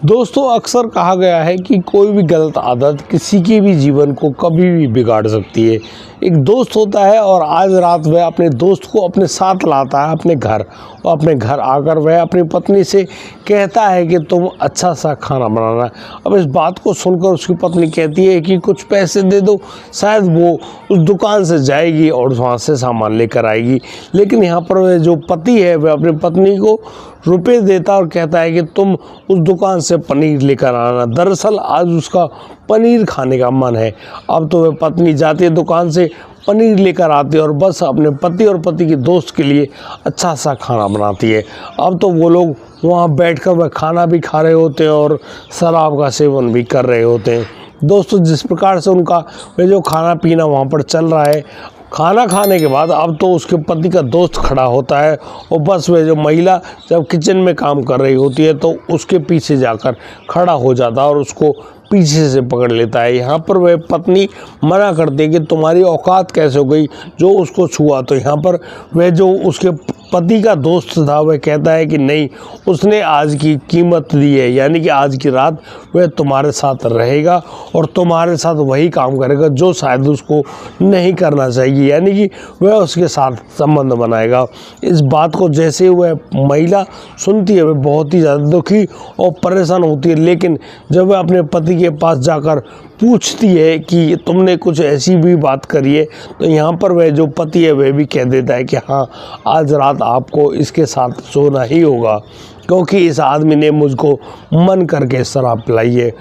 दोस्तों अक्सर कहा गया है कि कोई भी गलत आदत किसी के भी जीवन को कभी भी बिगाड़ सकती है। एक दोस्त होता है और आज रात वह अपने दोस्त को अपने साथ लाता है अपने घर, और अपने घर आकर वह अपनी पत्नी से कहता है कि तुम अच्छा सा खाना बनाना। अब इस बात को सुनकर उसकी पत्नी कहती है कि कुछ पैसे दे दो, शायद वो उस दुकान से जाएगी और वहाँ से सामान लेकर आएगी। लेकिन यहाँ पर वह जो पति है वह अपनी पत्नी को रुपए देता और कहता है कि तुम उस दुकान से पनीर लेकर आना। दरअसल आज उसका पनीर खाने का मन है। अब तो वह पत्नी जाती है दुकान से, पनीर लेकर आती है और बस अपने पति और पति के दोस्त के लिए अच्छा सा खाना बनाती है। अब तो वो लोग वहाँ बैठकर वह खाना भी खा रहे होते हैं और शराब का सेवन भी कर रहे होते हैं। दोस्तों जिस प्रकार से उनका वह जो खाना पीना वहाँ पर चल रहा है, खाना खाने के बाद अब तो उसके पति का दोस्त खड़ा होता है और बस वह जो महिला जब किचन में काम कर रही होती है तो उसके पीछे जाकर खड़ा हो जाता है और उसको पीछे से पकड़ लेता है। यहाँ पर वह पत्नी मना करती है कि तुम्हारी औकात कैसे हो गई जो उसको छुआ। तो यहाँ पर वह जो उसके पति का दोस्त था वह कहता है कि नहीं, उसने आज की कीमत दी है, यानी कि आज की रात वह तुम्हारे साथ रहेगा और तुम्हारे साथ वही काम करेगा जो शायद उसको नहीं करना चाहिए, यानी कि वह उसके साथ संबंध बनाएगा। इस बात को जैसे वह महिला सुनती है वह बहुत ही ज़्यादा दुखी और परेशान होती है। लेकिन जब वह अपने पति के पास जाकर पूछती है कि तुमने कुछ ऐसी भी बात करी है, तो यहाँ पर वह जो पति है वह भी कह देता है कि हाँ, आज रात आपको इसके साथ सोना ही होगा, क्योंकि इस आदमी ने मुझको मन करके शराब पिलाई है।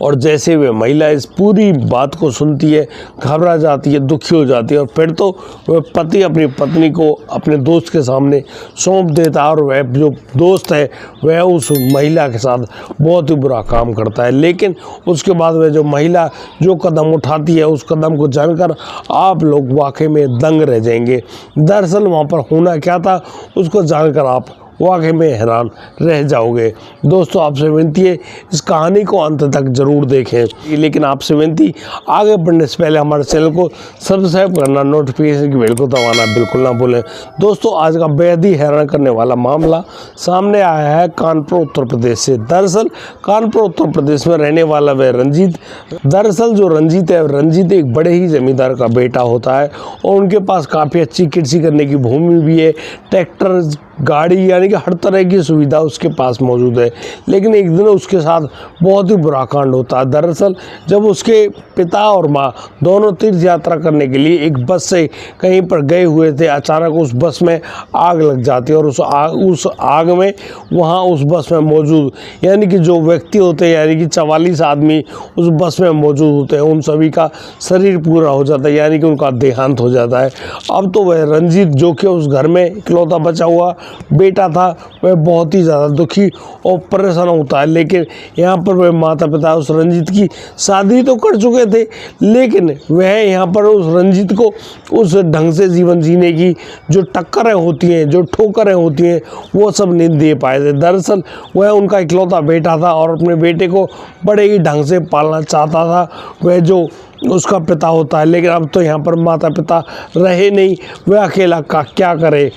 और जैसे वह महिला इस पूरी बात को सुनती है, घबरा जाती है, दुखी हो जाती है और फिर तो वह पति अपनी पत्नी को अपने दोस्त के सामने सौंप देता है और वह जो दोस्त है वह उस महिला के साथ बहुत ही बुरा काम करता है। लेकिन उसके बाद वह जो महिला जो कदम उठाती है उस कदम को जानकर आप लोग वाकई में दंग रह जाएंगे। दरअसल वहाँ पर होना क्या था उसको जानकर आप वाकई में हैरान रह जाओगे। दोस्तों आपसे विनती है इस कहानी को अंत तक जरूर देखें, लेकिन आपसे विनती आगे बढ़ने से पहले हमारे चैनल को सब्सक्राइब करना, नोटिफिकेशन की बेल को दबाना बिल्कुल ना भूलें। दोस्तों आज का बेहद ही हैरान करने वाला मामला सामने आया है कानपुर उत्तर प्रदेश से। दरअसल कानपुर उत्तर प्रदेश में रहने वाला वह रंजीत, दरअसल जो रंजीत है, रंजीत एक बड़े ही जमींदार का बेटा होता है और उनके पास काफ़ी अच्छी कृषि करने की भूमि भी है, ट्रैक्टर, गाड़ी, यानी कि हर तरह की सुविधा उसके पास मौजूद है। लेकिन एक दिन उसके साथ बहुत ही बुरा कांड होता है। दरअसल जब उसके पिता और माँ दोनों तीर्थ यात्रा करने के लिए एक बस से कहीं पर गए हुए थे, अचानक उस बस में आग लग जाती है और उस आग में वहाँ उस बस में मौजूद यानी कि जो व्यक्ति होते हैं, यानी कि 44 आदमी उस बस में मौजूद होते हैं, उन सभी का शरीर पूरा हो जाता है, यानी कि उनका देहांत हो जाता है। अब तो वह रंजीत जो कि उस घर में इकलौता बचा हुआ बेटा था वह बहुत ही ज़्यादा दुखी और परेशान होता है। लेकिन यहाँ पर वह माता पिता उस रंजीत की शादी तो कर चुके थे, लेकिन वह यहाँ पर उस रंजीत को उस ढंग से जीवन जीने की जो टक्करें होती हैं, जो ठोकरें होती हैं, वो सब नहीं दे पाए थे। दरअसल वह उनका इकलौता बेटा था और अपने बेटे को बड़े ही ढंग से पालना चाहता था वह जो उसका पिता होता है। लेकिन अब तो यहाँ पर माता पिता रहे नहीं, वह अकेला का क्या करे।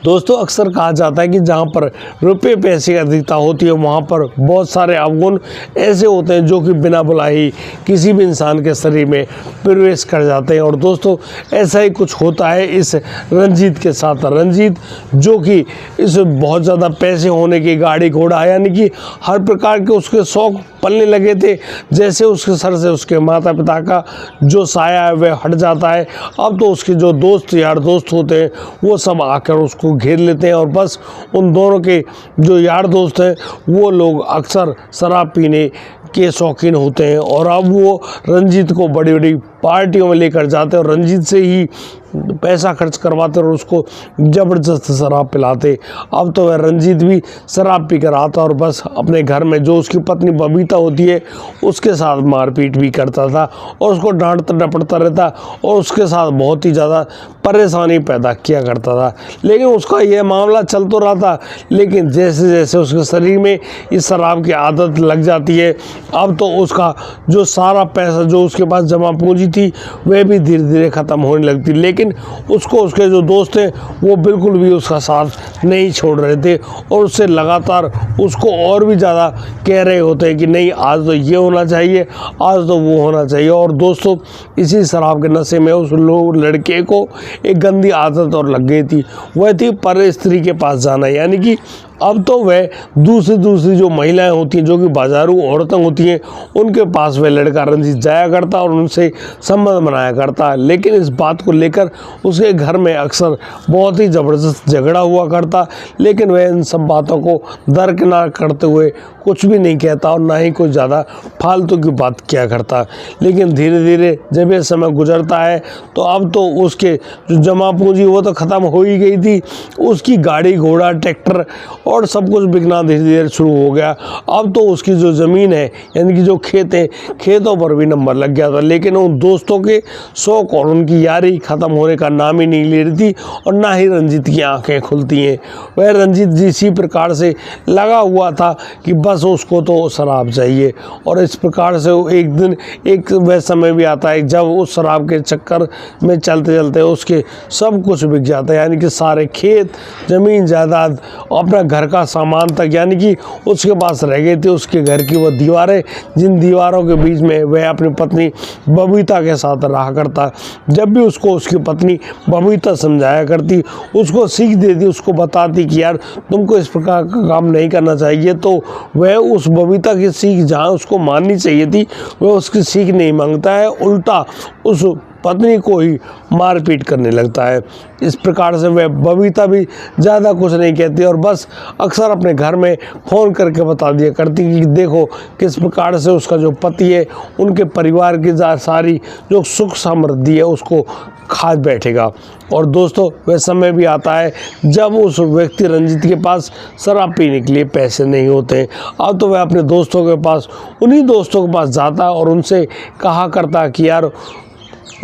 दोस्तों अक्सर कहा जाता है कि जहाँ पर रुपये पैसे की अधिकता होती है वहाँ पर बहुत सारे अवगुण ऐसे होते हैं जो कि बिना बुलाए ही किसी भी इंसान के शरीर में प्रवेश कर जाते हैं। और दोस्तों ऐसा ही कुछ होता है इस रंजीत के साथ। रंजीत जो कि इस बहुत ज़्यादा पैसे होने की, गाड़ी घोड़ा, यानी कि हर प्रकार के उसके शौक़ पलने लगे थे। जैसे उसके सर से उसके माता पिता का जो साया है वह हट जाता है। अब तो उसके जो दोस्त यार दोस्त होते हैं वो सब आकर उसको घेर लेते हैं और बस उन दोनों के जो यार दोस्त हैं वो लोग अक्सर शराब पीने के शौकीन होते हैं और अब वो रंजीत को बड़ी बड़ी पार्टियों में लेकर जाते और रंजीत से ही पैसा खर्च करवाते और उसको ज़बरदस्त शराब पिलाते। अब तो वह रंजीत भी शराब पी कर आता और बस अपने घर में जो उसकी पत्नी बबीता होती है उसके साथ मारपीट भी करता था और उसको डांटता डपटता रहता और उसके साथ बहुत ही ज़्यादा परेशानी पैदा किया करता था। लेकिन उसका यह मामला चल तो रहा था, लेकिन जैसे जैसे उसके शरीर में इस शराब की आदत लग जाती है अब तो उसका जो सारा पैसा जो उसके पास जमा पूंजी थी वह भी धीरे धीरे ख़त्म होने लगती। लेकिन लेकिन उसको उसके जो दोस्त हैं वो बिल्कुल भी उसका साथ नहीं छोड़ रहे थे और उससे लगातार उसको और भी ज़्यादा कह रहे होते हैं कि नहीं आज तो ये होना चाहिए, आज तो वो होना चाहिए। और दोस्तों इसी शराब के नशे में उस लड़के को एक गंदी आदत और लग गई थी, वह थी पर स्त्री के पास जाना। यानी कि अब तो वह दूसरी जो महिलाएं होती हैं, जो कि बाजारू औरतें होती हैं, उनके पास वह लड़का रंजीत जाया करता और उनसे संबंध बनाया करता। लेकिन इस बात को लेकर उसके घर में अक्सर बहुत ही ज़बरदस्त झगड़ा हुआ करता, लेकिन वह इन सब बातों को दरकिनार करते हुए कुछ भी नहीं कहता और ना ही कुछ ज़्यादा फालतू की बात किया करता। लेकिन धीरे धीरे जब ये समय गुजरता है तो अब तो उसके जो जमा पूंजी वो तो ख़त्म हो ही गई थी, उसकी गाड़ी घोड़ा ट्रैक्टर और सब कुछ बिकना धीरे धीरे शुरू हो गया। अब तो उसकी जो ज़मीन है यानी कि जो खेत है, खेतों पर भी नंबर लग गया था। लेकिन उन दोस्तों के शौक और उनकी यारी ख़त्म होने का नाम ही नहीं ले रही थी और ना ही रंजीत की आंखें खुलती हैं। वह रंजीत इसी प्रकार से लगा हुआ था कि बस उसको तो शराब चाहिए। और इस प्रकार से एक दिन एक वह समय भी आता है जब उस शराब के चक्कर में चलते चलते उसके सब कुछ बिक जाता है, यानी कि सारे खेत, ज़मीन जायदाद, अपना घर का सामान तक। यानी कि उसके पास रह गई थी उसके घर की वो दीवारें, जिन दीवारों के बीच में वह अपनी पत्नी बबीता के साथ रहा करता। जब भी उसको उसकी पत्नी बबीता समझाया करती, उसको सीख देती, उसको बताती कि यार तुमको इस प्रकार का काम नहीं करना चाहिए, तो वह उस बबीता की सीख जहाँ उसको माननी चाहिए थी वह उसकी सीख नहीं मांगता है, उल्टा उस पत्नी को ही मारपीट करने लगता है। इस प्रकार से वह बबीता भी ज़्यादा कुछ नहीं कहती और बस अक्सर अपने घर में फ़ोन करके बता दिया करती कि देखो किस प्रकार से उसका जो पति है उनके परिवार की सारी जो सुख समृद्धि है उसको खा बैठेगा। और दोस्तों वह समय भी आता है जब उस व्यक्ति रंजीत के पास शराब पीने के लिए पैसे नहीं होते हैं। अब तो वह अपने दोस्तों के पास, उन्हीं दोस्तों के पास जाता है और उनसे कहा करता कि यार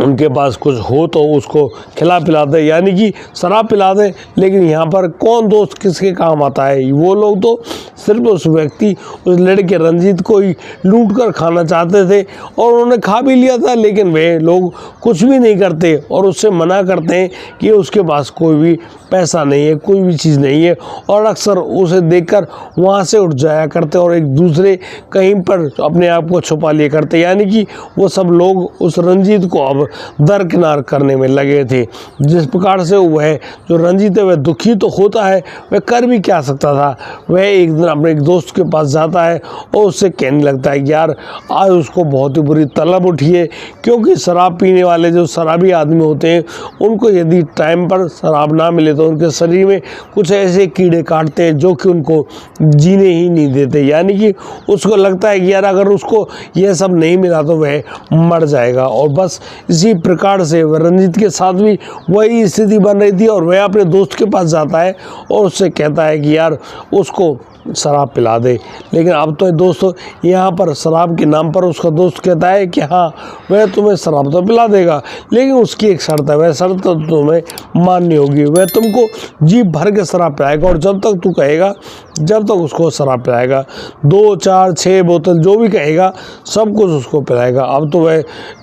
उनके पास कुछ हो तो उसको खिला पिला दे, यानी कि शराब पिला दे। लेकिन यहाँ पर कौन दोस्त किसके काम आता है? वो लोग तो सिर्फ उस व्यक्ति, उस लड़के रंजीत को ही लूट कर खाना चाहते थे और उन्होंने खा भी लिया था। लेकिन वे लोग कुछ भी नहीं करते और उससे मना करते हैं कि उसके पास कोई भी पैसा नहीं है, कोई भी चीज़ नहीं है, और अक्सर उसे देखकर वहाँ से उठ जाया करते और एक दूसरे कहीं पर अपने आप को छुपा लिया करते। यानी कि वो सब लोग उस रंजीत को अब दरकिनार करने में लगे थे। जिस प्रकार से वह जो रंजीत है वह दुखी तो होता है, वह कर भी क्या सकता था। वह एक दिन अपने एक दोस्त के पास जाता है और उससे कहने लगता है कि यार आज उसको बहुत ही बुरी तलब उठी है, क्योंकि शराब पीने वाले जो शराबी आदमी होते हैं उनको यदि टाइम पर शराब ना मिले तो उनके शरीर में कुछ ऐसे कीड़े काटते हैं जो कि उनको जीने ही नहीं देते। यानी कि उसको लगता है कि यार अगर उसको यह सब नहीं मिला तो वह मर जाएगा। और बस इसी प्रकार से वह रंजीत के साथ भी वही स्थिति बन रही थी और वह अपने दोस्त के पास जाता है और उससे कहता है कि यार उसको शराब पिला दे। लेकिन अब तो दोस्तों यहाँ पर शराब के नाम पर उसका दोस्त कहता है कि हाँ वह तुम्हें शराब तो पिला देगा, लेकिन उसकी एक शर्त है, वह शर्त तो तुम्हें माननी होगी। वह तुमको जी भर के शराब पिलाएगा और जब तक तू कहेगा जब तक उसको शराब पिलाएगा, 2, 4, 6 बोतल जो भी कहेगा सब कुछ उसको पिलाएगा। अब तो वह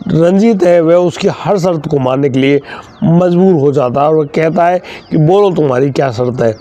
रंजीत है वह उसकी हर शर्त को मानने के लिए मजबूर हो जाता है और वह कहता है कि बोलो तुम्हारी क्या शर्त है।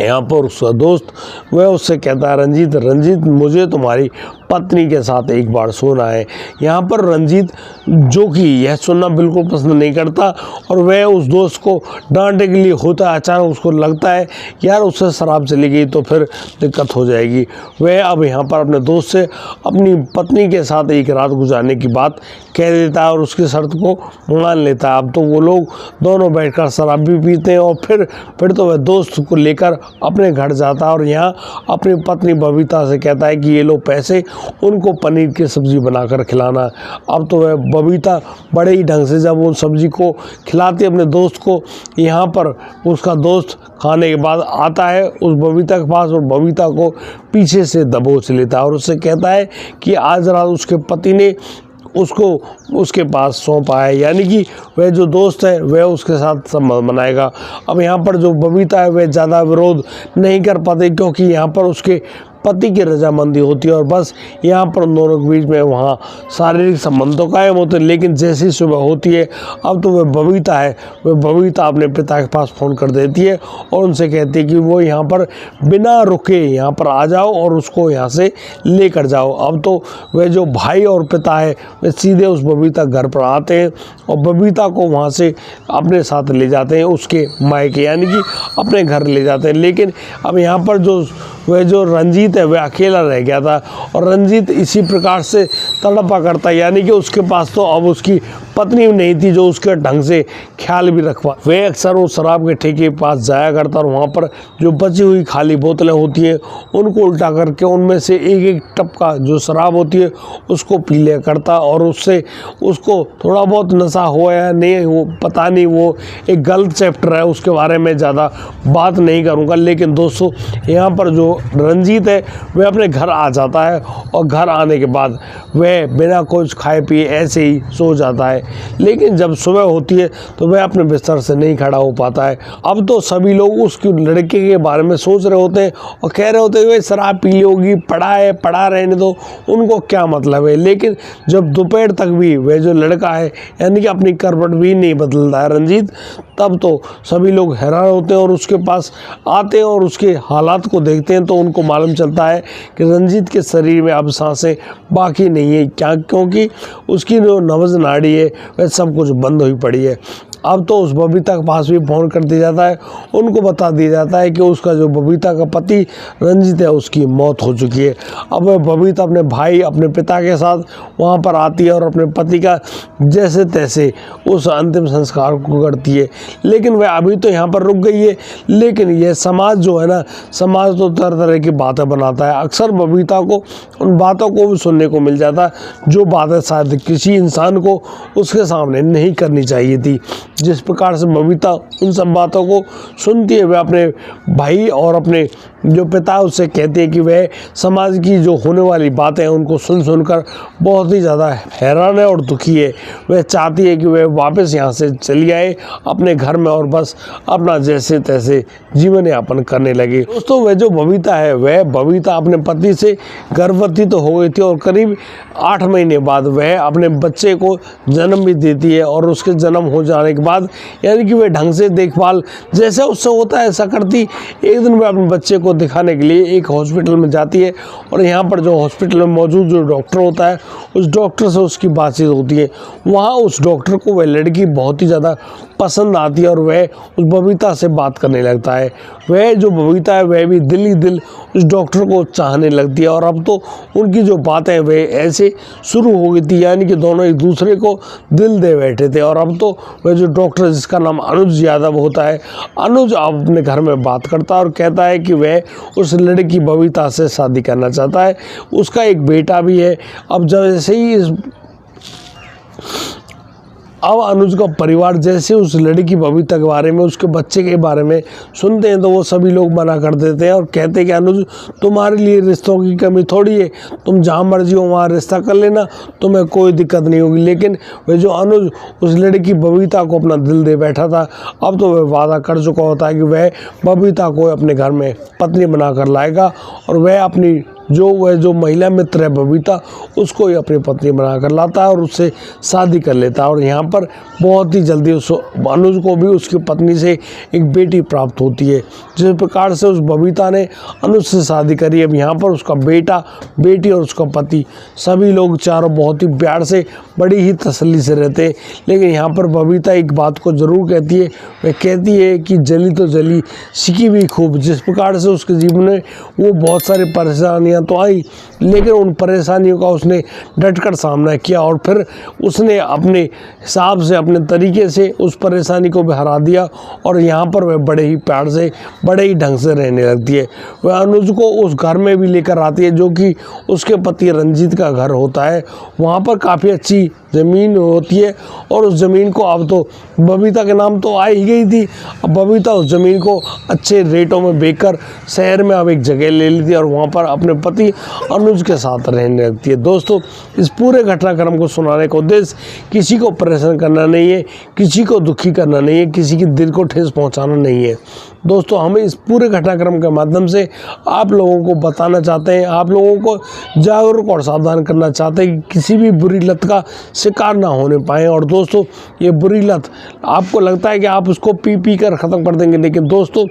यहाँ पर उसका दोस्त वह उससे कहता है रंजीत मुझे तुम्हारी पत्नी के साथ एक बार सोना है। यहाँ पर रंजीत जो कि यह सुनना बिल्कुल पसंद नहीं करता और वह उस दोस्त को डांटने के लिए होता है। अचानक उसको लगता है यार उससे शराब चली गई तो फिर दिक्कत हो जाएगी। वह अब यहाँ पर अपने दोस्त से अपनी पत्नी के साथ एक रात गुजारने की बात कह देता है और उसकी शर्त को मान लेता है। अब तो वो लोग दोनों बैठकर शराब भी पीते हैं और फिर तो वह दोस्त को लेकर अपने घर जाता है और यहाँ अपनी पत्नी बबीता से कहता है कि ये लो पैसे, उनको पनीर की सब्ज़ी बनाकर खिलाना। अब तो वह बबीता बड़े ही ढंग से जब उन सब्ज़ी को खिलाती अपने दोस्त को, यहाँ पर उसका दोस्त खाने के बाद आता है उस बबीता के पास और बबीता को पीछे से दबोच लेता है और उससे कहता है कि आज रात उसके पति ने उसको उसके पास सौंपा है, यानी कि वह जो दोस्त है वह उसके साथ संबंध बनाएगा। अब यहाँ पर जो बबीता है वह ज़्यादा विरोध नहीं कर पाती, क्योंकि यहाँ पर उसके पति की रजामंदी होती है और बस यहाँ पर उन दोनों के बीच में वहाँ शारीरिक संबंध तो कायम होते हैं। लेकिन जैसी सुबह होती है, अब तो वह बबीता है, वह बबीता अपने पिता के पास फ़ोन कर देती है और उनसे कहती है कि वो यहाँ पर बिना रुके यहाँ पर आ जाओ और उसको यहाँ से लेकर जाओ। अब तो वह जो भाई और पिता है वे सीधे उस बबीता घर पर आते हैं और बबीता को वहाँ से अपने साथ ले जाते हैं उसके मायके, यानी कि अपने घर ले जाते हैं। लेकिन अब यहाँ पर वह जो रंजीत है वह अकेला रह गया था और रंजीत इसी प्रकार से तड़पा करता है, यानी कि उसके पास तो अब उसकी पत्नी नहीं थी जो उसके ढंग से ख्याल भी रखवा। वह अक्सर वो शराब के ठेके के पास जाया करता और वहाँ पर जो बची हुई खाली बोतलें होती हैं उनको उल्टा करके उनमें से एक एक टपका जो शराब होती है उसको पी लिया करता और उससे उसको थोड़ा बहुत नशा हुआ या नहीं वो पता नहीं, वो एक गलत चैप्टर है, उसके बारे में ज़्यादा बात नहीं करूँगा। लेकिन दोस्तों यहाँ पर जो रंजीत है वह अपने घर आ जाता है और घर आने के बाद वह बिना कुछ खाए पिए ऐसे ही सो जाता है। लेकिन जब सुबह होती है तो वह अपने बिस्तर से नहीं खड़ा हो पाता है। अब तो सभी लोग उसके लड़के के बारे में सोच रहे होते हैं और कह रहे होते हैं वह शराब पी ली होगी, पड़ा रहने दो, उनको क्या मतलब है। लेकिन जब दोपहर तक भी वह जो लड़का है यानी कि अपनी करवट भी नहीं बदलता है रंजीत, तब तो सभी लोग हैरान होते हैं और उसके पास आते हैं और उसके हालात को देखते हैं तो उनको मालूम चलता है कि रंजीत के शरीर में अब सांसें बाकी नहीं है, क्योंकि उसकी जो नब्ज़ नाड़ी है वह सब कुछ बंद हुई पड़ी है। अब तो उस बबीता के पास भी फ़ोन कर दिया जाता है, उनको बता दिया जाता है कि उसका जो बबीता का पति रंजीत है उसकी मौत हो चुकी है। अब वह बबीता अपने भाई अपने पिता के साथ वहाँ पर आती है और अपने पति का जैसे तैसे उस अंतिम संस्कार को करती है। लेकिन वह अभी तो यहाँ पर रुक गई है, लेकिन यह समाज जो है ना, समाज तो तरह तरह की बातें बनाता है। अक्सर बबीता को उन बातों को भी सुनने को मिल जाता है जो बातें शायद किसी इंसान को उसके सामने नहीं करनी चाहिए थी। जिस प्रकार से बबीता उन सब बातों को सुनती है, वह अपने भाई और अपने जो पिता है उससे कहती है कि वह समाज की जो होने वाली बातें हैं उनको सुनकर बहुत ही ज़्यादा हैरान है और दुखी है। वह चाहती है कि वह वापस यहाँ से चली आए अपने घर में और बस अपना जैसे तैसे जीवन यापन करने लगे। दोस्तों वह जो बबीता है वह बबीता अपने पति से गर्भवती तो हो गई थी और करीब 8 महीने बाद वह अपने बच्चे को जन्म भी देती है और उसके जन्म हो जाने के बाद यानी कि वह ढंग से देखभाल जैसे उससे होता है ऐसा करती। एक दिन वह अपने बच्चे को दिखाने के लिए एक हॉस्पिटल में जाती है और यहाँ पर जो हॉस्पिटल में मौजूद जो डॉक्टर होता है उस डॉक्टर से उसकी बातचीत होती है। वहाँ उस डॉक्टर को वह लड़की बहुत ही ज़्यादा पसंद आती है और वह उस बबीता से बात करने लगता है। वह जो बबीता है वह भी दिल ही दिल उस डॉक्टर को चाहने लगती है और अब तो उनकी जो बातें वह ऐसे शुरू हो गई थी, यानी कि दोनों एक दूसरे को दिल दे बैठे थे। और अब तो वह जो डॉक्टर जिसका नाम अनुज यादव होता है, अनुज अपने घर में बात करता है और कहता है कि वह उस लड़की बबीता से शादी करना चाहता है। उसका एक बेटा भी है। अब जैसे ही अब अनुज का परिवार जैसे उस लड़की बबीता के बारे में उसके बच्चे के बारे में सुनते हैं तो वो सभी लोग मना कर देते हैं और कहते हैं कि अनुज तुम्हारे लिए रिश्तों की कमी थोड़ी है, तुम जहाँ मर्जी हो वहाँ रिश्ता कर लेना, तुम्हें कोई दिक्कत नहीं होगी। लेकिन वह जो अनुज उस लड़की बबीता को अपना दिल दे बैठा था, अब तो वह वादा कर चुका होता है कि वह बबीता को अपने घर में पत्नी बना कर लाएगा और वह अपनी वह जो महिला मित्र है बबीता उसको ही अपनी पत्नी बनाकर लाता है और उससे शादी कर लेता है। और यहाँ पर बहुत ही जल्दी उस अनुज को भी उसकी पत्नी से एक बेटी प्राप्त होती है। जिस प्रकार से उस बबीता ने अनुज से शादी करी, अब यहाँ पर उसका बेटा बेटी और उसका पति सभी लोग चारों बहुत ही प्यार से बड़ी ही तसल्ली से रहते हैं। लेकिन यहाँ पर बबीता एक बात को ज़रूर कहती है, वह कहती है कि जली तो जली सिकी भी खूब। जिस प्रकार से उसके जीवन में वो बहुत सारी परेशानियाँ तो आई, लेकिन उन परेशानियों का उसने डटकर सामना किया और फिर उसने अपने हिसाब से अपने तरीके से उस परेशानी को भी हरा दिया और यहाँ पर वह बड़े ही प्यार से बड़े ही ढंग से रहने लगती है। वह अनुज को उस घर में भी लेकर आती है जो कि उसके पति रंजीत का घर होता है। वहाँ पर काफ़ी अच्छी ज़मीन होती है और उस ज़मीन को अब तो बबीता के नाम तो आ ही गई थी। अब बबीता उस ज़मीन को अच्छे रेटों में बेचकर शहर में अब एक जगह ले ली थी और वहाँ पर अपने पति अनुज के साथ रहने लगती है। दोस्तों, इस पूरे घटनाक्रम को सुनाने का उद्देश्य किसी को परेशान करना नहीं है, किसी को दुखी करना नहीं है, किसी के दिल को ठेस पहुंचाना नहीं है। दोस्तों, हमें इस पूरे घटनाक्रम के माध्यम से आप लोगों को बताना चाहते हैं, आप लोगों को जागरूक और सावधान करना चाहते हैं कि किसी भी बुरी लत का शिकार ना होने पाएँ। और दोस्तों, ये बुरी लत आपको लगता है कि आप उसको पी कर ख़त्म कर देंगे, लेकिन दोस्तों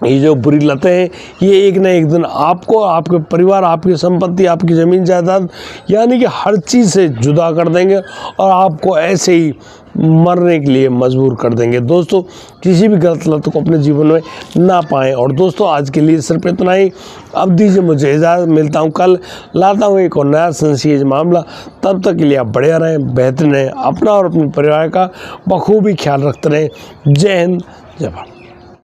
ये जो बुरी लतें हैं ये एक न एक दिन आपको, आपके परिवार, आपकी संपत्ति, आपकी ज़मीन जायदाद यानी कि हर चीज़ से जुदा कर देंगे और आपको ऐसे ही मरने के लिए मजबूर कर देंगे। दोस्तों, किसी भी गलत लत को अपने जीवन में ना पाएं। और दोस्तों, आज के लिए सिर्फ इतना ही। अब दीजिए मुझे इजाज़त, मिलता हूँ कल, लाता हूँ एक और नया संशीज मामला। तब तक के लिए आप बढ़िया रहें, बेहतर रहें, अपना और अपने परिवार का बखूबी ख्याल रखते रहें। जय हिंद, जय भारत।